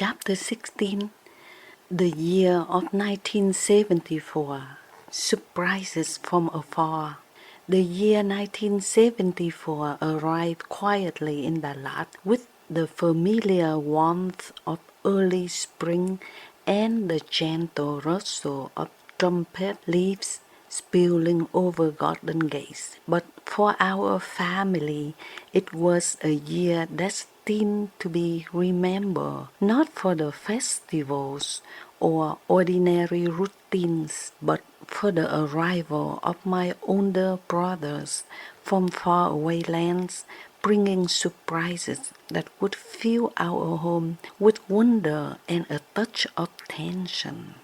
Chapter 16. The year of 1974. Surprises from afar. The year 1974 arrived quietly in Dalat with the familiar warmth of early spring and the gentle rustle of trumpet leaves spilling over garden gates. But for our family, it was a year destined to be remembered, not for the festivals or ordinary routines, but for the arrival of my older brothers from faraway lands, bringing surprises that would fill our home with wonder and a touch of tension.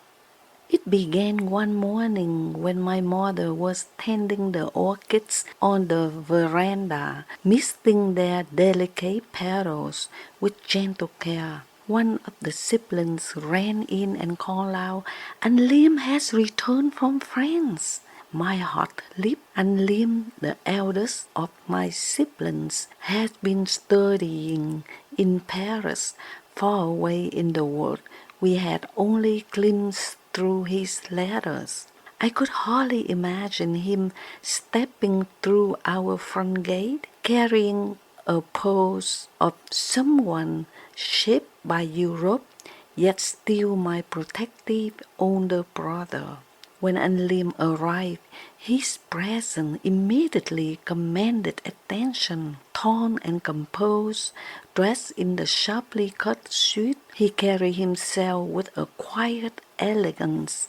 It began one morning when my mother was tending the orchids on the veranda, misting their delicate petals with gentle care. One of the siblings ran in and called out, "Anh Liem has returned from France." My heart leaped. Anh Liem, the eldest of my siblings, had been studying in Paris, far away in the world. We had only glimpsed through his letters. I could hardly imagine him stepping through our front gate, carrying a pose of someone shaped by Europe, yet still my protective older brother. When Anh Liem arrived, his presence immediately commanded attention. Tall and composed, dressed in the sharply cut suit, he carried himself with a quiet elegance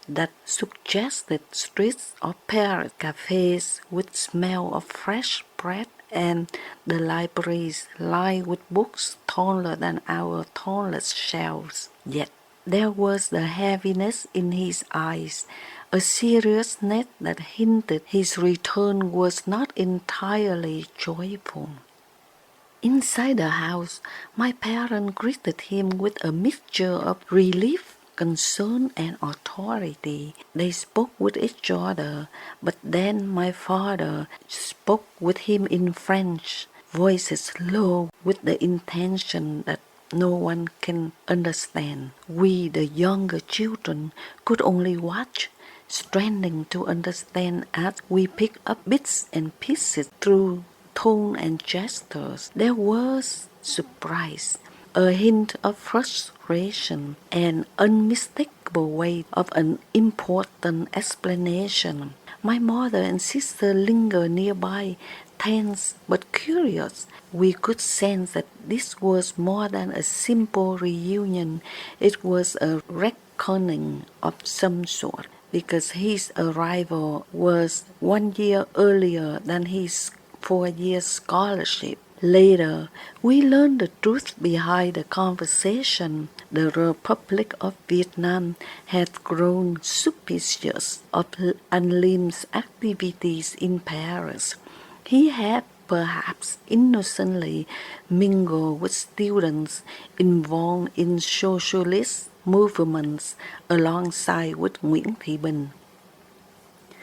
that suggested streets of Paris, cafes with smell of fresh bread, and the libraries lined with books taller than our tallest shelves. Yet there was the heaviness in his eyes, a seriousness that hinted his return was not entirely joyful. Inside the house, my parents greeted him with a mixture of relief, concern, and authority. They spoke with each other, but then my father spoke with him in French, voices low with the intention that no one can understand. We, the younger children, could only watch, straining to understand as we pick up bits and pieces through tone and gestures. There was surprise, a hint of frustration, and unmistakable weight of an important explanation. My mother and sister lingered nearby, tense but curious. We could sense that this was more than a simple reunion. It was a reckoning of some sort, because his arrival was 1 year earlier than his 4-year scholarship. Later, we learned the truth behind the conversation. The Republic of Vietnam had grown suspicious of Anh Liem's activities in Paris. He had perhaps innocently mingled with students involved in socialist movements alongside with Nguyễn Thị Bình.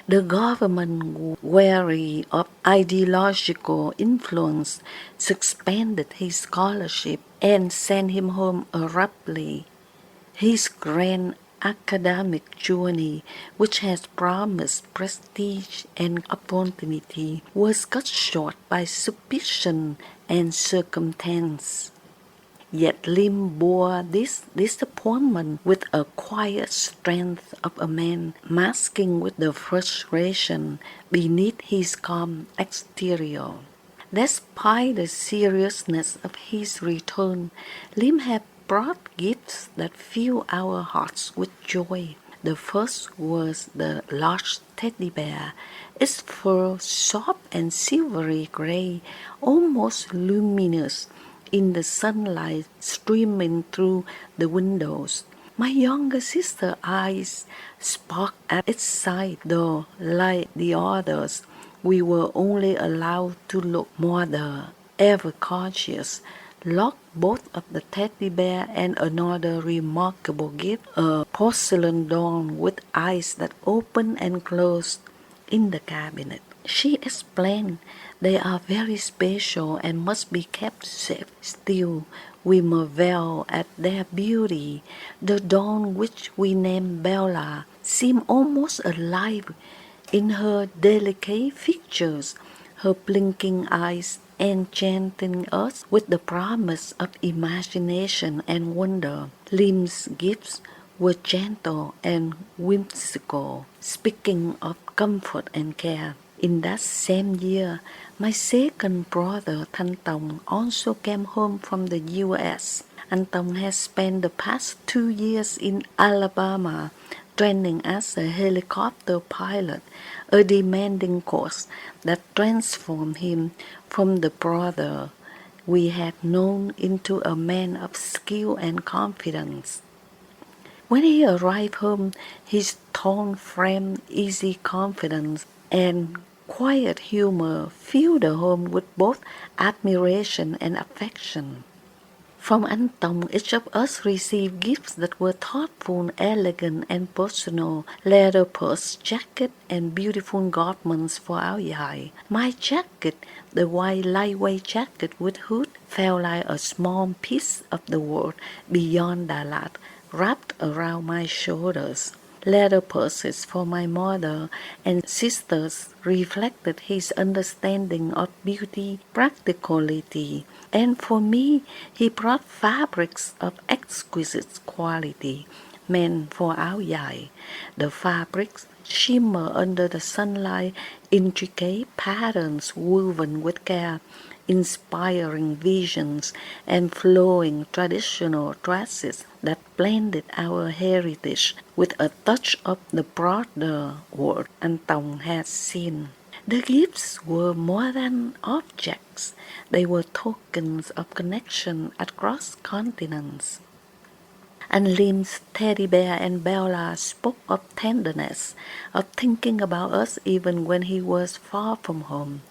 The government, wary of ideological influence, suspended his scholarship and sent him home abruptly. His grand academic journey, which has promised prestige and opportunity, was cut short by suspicion and circumstance. Yet Liem bore this disappointment with a quiet strength of a man, masking with the frustration beneath his calm exterior. Despite the seriousness of his return, Liem had brought gifts that filled our hearts with joy. The first was the large teddy bear, its fur soft and silvery gray, almost luminous in the sunlight streaming through the windows. My younger sister's eyes sparkled at its sight, though, like the others, we were only allowed to look. Mother, ever cautious, locked both of the teddy bear and another remarkable gift, a porcelain doll with eyes that opened and closed, in the cabinet. She explained, "They are very special and must be kept safe." Still, We marvel at their beauty. The dawn, which we name Bella, seemed almost alive in her delicate features, her blinking eyes enchanting us with the promise of imagination and wonder. Liem's gifts were gentle and whimsical, speaking of comfort and care. In that same year, my second brother, Thanh Tông, also came home from the U.S. Anh Tông has spent the past 2 years in Alabama training as a helicopter pilot, a demanding course that transformed him from the brother we had known into a man of skill and confidence. When he arrived home, his tall frame, easy confidence, and quiet humor filled the home with both admiration and affection. From Anh Tông, each of us received gifts that were thoughtful, elegant, and personal: leather purse, jacket, and beautiful garments for áo dài. My jacket, the white lightweight jacket with hood, felt like a small piece of the world beyond Dalat, wrapped around my shoulders. Leather purses for my mother and sisters reflected his understanding of beauty, practicality, and for me he brought fabrics of exquisite quality, meant for áo dài. The fabrics shimmer under the sunlight, intricate patterns woven with care, inspiring visions and flowing traditional dresses that blended our heritage with a touch of the broader world Anh Tông had seen. The gifts were more than objects, they were tokens of connection across continents. Anh Liem's teddy bear and Bella spoke of tenderness, of thinking about us even when he was far from home.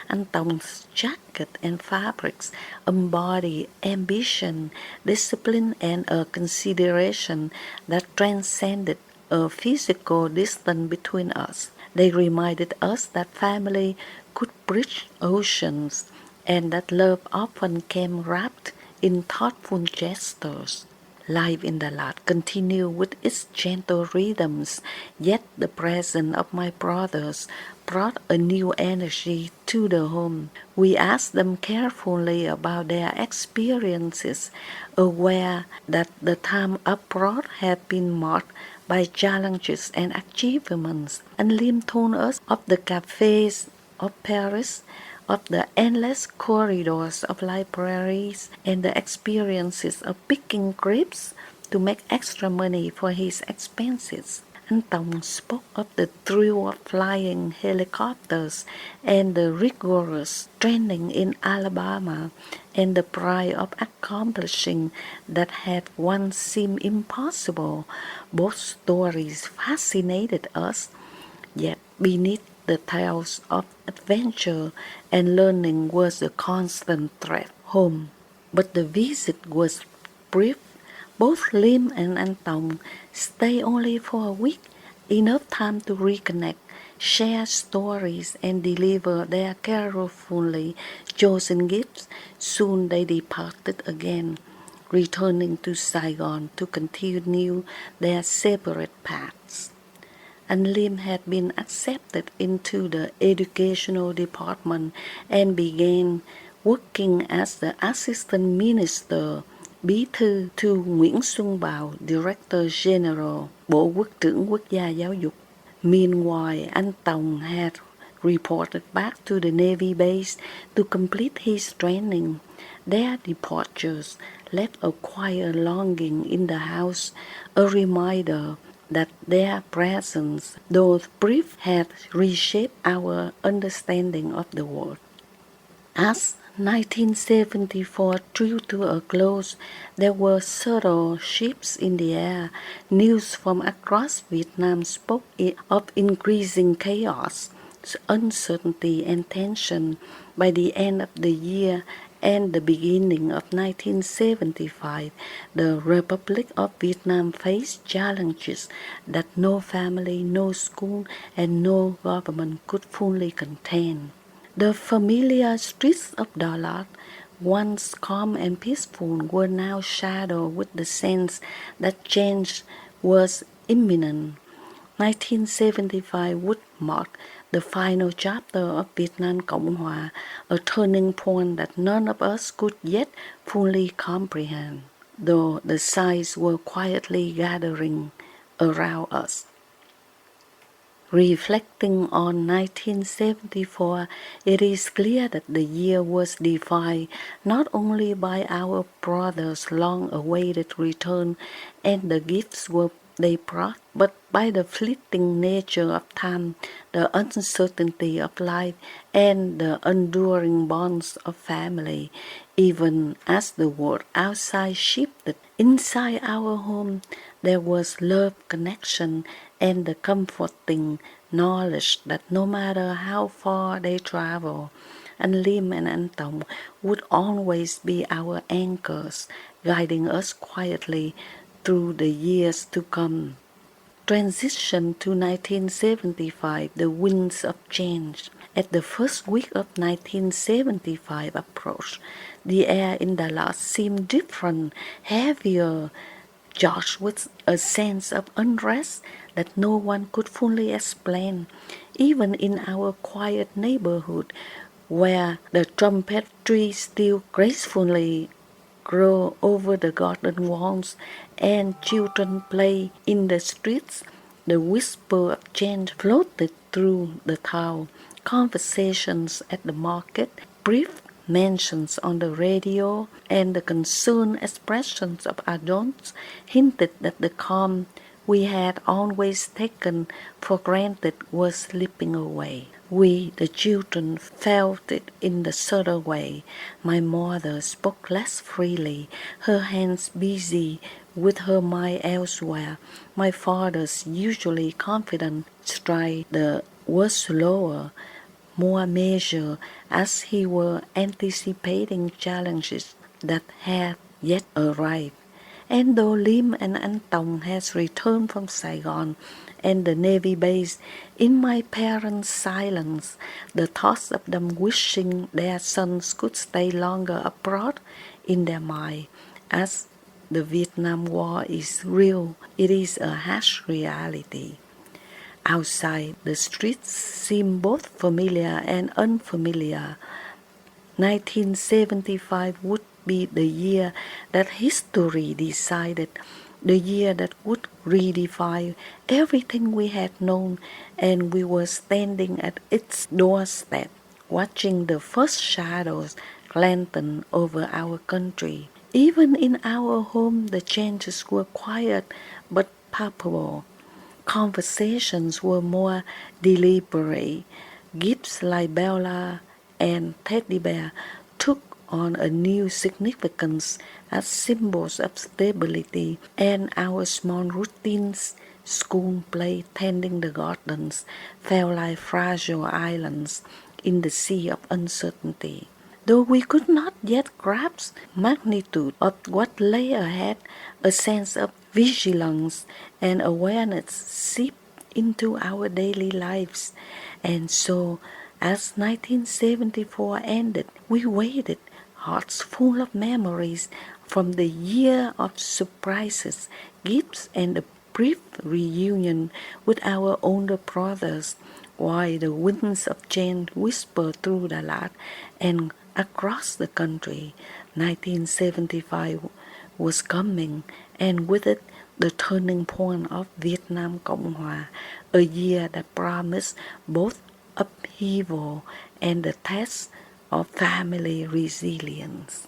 Anh Tong's jacket and fabrics embody ambition, discipline, and a consideration that transcended a physical distance between us. They reminded us that family could bridge oceans, and that love often came wrapped in thoughtful gestures. Life in Dalat continued with its gentle rhythms, yet the presence of my brothers brought a new energy to the home. We asked them carefully about their experiences, aware that the time abroad had been marked by challenges and achievements. And Liem told us of the cafes of Paris, of the endless corridors of libraries, and the experiences of picking grapes to make extra money for his expenses. Anh Tông spoke of the thrill of flying helicopters and the rigorous training in Alabama and the pride of accomplishing that had once seemed impossible. Both stories fascinated us, yet beneath the tales of adventure and learning was a constant threat home. But the visit was brief. Both Liem and Anh Tông stayed only for a week, enough time to reconnect, share stories, and deliver their carefully chosen gifts. Soon they departed again, returning to Saigon to continue their separate paths. Anh Liem had been accepted into the educational department and began working as the assistant minister, bí thư to Nguyễn Xuân Bào, Director General, Bộ Quốc trưởng Quốc gia Giáo dục. Meanwhile, Anh Tông had reported back to the Navy base to complete his training. Their departures left a quiet longing in the house, a reminder that their presence, though brief, had reshaped our understanding of the world. As 1974 drew to a close, there were subtle shifts in the air. News from across Vietnam spoke of increasing chaos, uncertainty, and tension. By the end of the year and the beginning of 1975, the Republic of Vietnam faced challenges that no family, no school, and no government could fully contain. The familiar streets of Dalat once calm and peaceful, were now shadowed with the sense that change was imminent. 1975 would mark the final chapter of Vietnam Cộng Hòa, a turning point that none of us could yet fully comprehend, though the signs were quietly gathering around us. Reflecting on 1974, it is clear that the year was defined not only by our brothers' long-awaited return and the gifts they brought, but by the fleeting nature of time, the uncertainty of life, and the enduring bonds of family. Even as the world outside shifted, inside our home there was love, connection, and the comforting knowledge that no matter how far they travel, Anh Liem and Anh Tòng would always be our anchors, guiding us quietly through the years to come. Transition to 1975, the winds of change. At the first week of 1975 approached, the air in Dalat seemed different, heavier, charged with a sense of unrest that no one could fully explain. Even in our quiet neighborhood, where the trumpet tree still gracefully grow over the garden walls and children play in the streets, the whisper of change floated through the town. Conversations at the market, brief mentions on the radio, and the concerned expressions of adults hinted that the calm we had always taken for granted was slipping away. We, the children, felt it in the subtle way. My mother spoke less freely, her hands busy with her mind elsewhere. My father's usually confident stride was slower, more measured, as he were anticipating challenges that had yet arrived. And though Liem and Anh Tòng has returned from Saigon and the Navy base, in my parents' silence, the thoughts of them wishing their sons could stay longer abroad in their mind. As the Vietnam War is real, it is a harsh reality. Outside, the streets seem both familiar and unfamiliar. 1975 would be the year that history decided, the year that would redefine everything we had known, and we were standing at its doorstep, watching the first shadows lengthen over our country. Even in our home, the changes were quiet but palpable. Conversations were more deliberate. Gifts like Bella and teddy bear took on a new significance as symbols of stability, and our small routines, school play, tending the gardens, felt like fragile islands in the sea of uncertainty. Though we could not yet grasp magnitude of what lay ahead, a sense of vigilance and awareness seeped into our daily lives. And so, as 1974 ended, we waited, hearts full of memories from the year of surprises, gifts, and a brief reunion with our older brothers, while the winds of change whispered through Dalat and across the country. 1975 was coming, and with it the turning point of Vietnam Cộng Hòa, a year that promised both upheaval and the test of family resilience.